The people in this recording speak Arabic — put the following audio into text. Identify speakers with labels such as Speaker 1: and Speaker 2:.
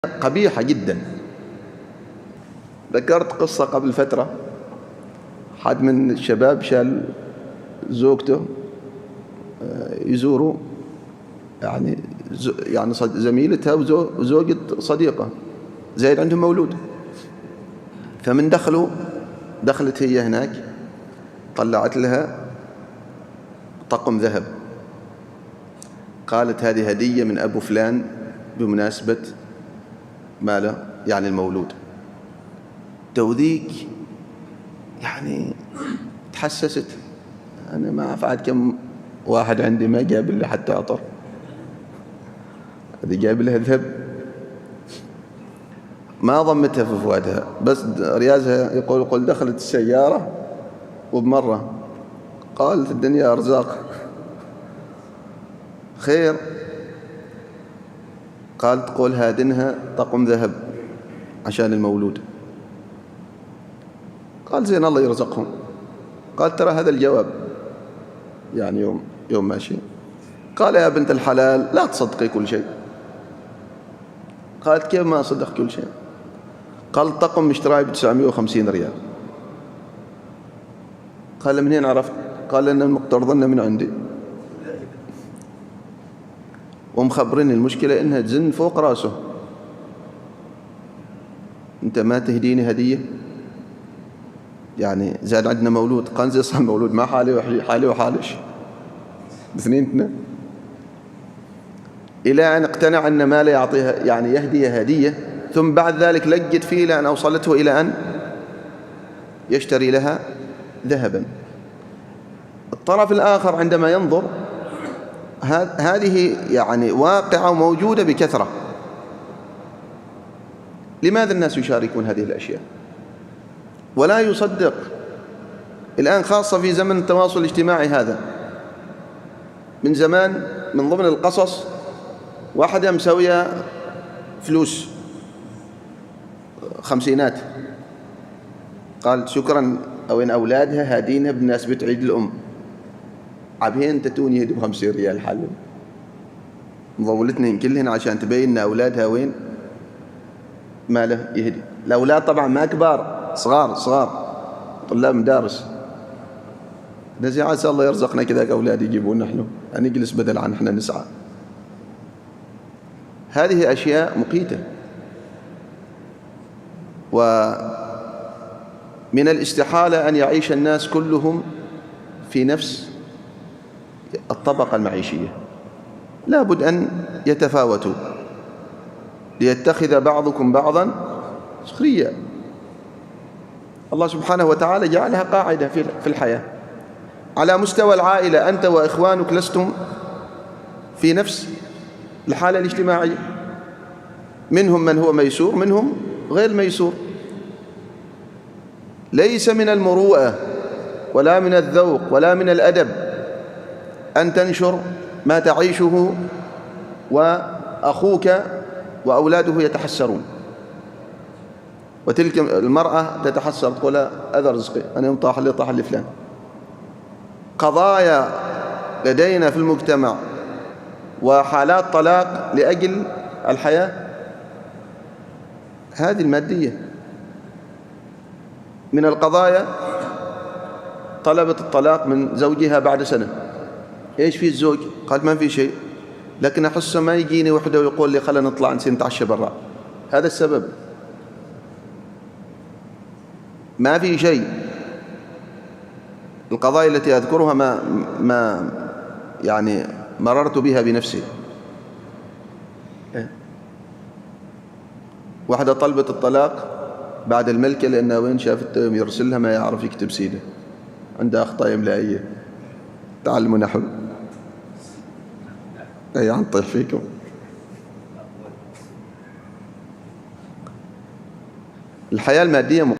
Speaker 1: قبيحة جدا. ذكرت قصة قبل فترة، حد من الشباب شال زوجته يزوروا يعني زميلتها وزوجة صديقة زايد عندهم مولود. فمن دخلت هي هناك، طلعت لها طقم ذهب، قالت هذه هدية من أبو فلان بمناسبة ماله يعني المولود. توذيك يعني تحسست. أنا ما أعرف عاد كم واحد عندي ما جاب لي حتى عطر، هذه جاب لها ذهب. ما ضمتها في فؤادها، بس ريازها يقول دخلت السيارة وبمرة قالت الدنيا أرزاق خير. قالت قول هادنها طقم ذهب عشان المولود. قال زين الله يرزقهم. قال ترى هذا الجواب يعني يوم ماشي. قال يا بنت الحلال لا تصدقي كل شيء. قالت كيف ما أصدق كل شيء؟ قال الطقم اشتراه ب950 ريال. قال من وين عرفت؟ قال لأن مقترضنا من عندي ومخبرني المشكلة إنها تزن فوق راسه. أنت ما تهديني هدية؟ يعني زاد عندنا مولود. قال زي صار مولود ما حالي وحالش باثنينتنا. إلى أن اقتنع أن ما لا يعطيها يعني يهديها هدية، ثم بعد ذلك لجت فيه لأن أوصلته إلى أن يشتري لها ذهبا. الطرف الآخر عندما ينظر هذه يعني واقعة وموجودة بكثرة. لماذا الناس يشاركون هذه الأشياء ولا يصدق؟ الآن خاصة في زمن التواصل الاجتماعي هذا. من زمان من ضمن القصص واحدة مسوية فلوس 50، قال شكرا أو إن أولادها هادينها بمناسبة عيد الأم. عبين تتوني يهدوا ب50 ريال حلو مضولتنا كلهن عشان تبين ان اولادها وين ماله يهدي. الاولاد طبعا ما كبار، صغار طلاب مدارس. نزي عسى الله يرزقنا كذاك اولاد يجيبون نحن نجلس بدل عن احنا نسعى. هذه اشياء مقيته. ومن الاستحالة ان يعيش الناس كلهم في نفس الطبقة المعيشية، لا بد أن يتفاوتوا ليتخذ بعضكم بعضا سخريا. الله سبحانه وتعالى جعلها قاعدة في الحياة. على مستوى العائلة أنت وإخوانك لستم في نفس الحالة الاجتماعية، منهم من هو ميسور منهم غير ميسور. ليس من المروءة ولا من الذوق ولا من الأدب أن تنشر ما تعيشه وأخوك وأولاده يتحسرون، وتلك المرأة تتحسر تقول هذا رزقي أنا يوم طاح لي فلان. قضايا لدينا في المجتمع وحالات طلاق لأجل الحياة هذه المادية. من القضايا طلبت الطلاق من زوجها بعد سنة. ايش في الزوج؟ قال ما في شيء، لكن احسه ما يجيني وحده ويقول لي خلينا نطلع نتعشى برا. هذا السبب، ما في شيء. القضايا التي اذكرها ما يعني مررت بها بنفسي. واحدة طلبت الطلاق بعد الملكة لأنها وين شافت يرسلها ما يعرف يكتب سيده، عندها أخطاء إملائية. تعلموا نحو. أي عن طيح فيكم. الحياة المادية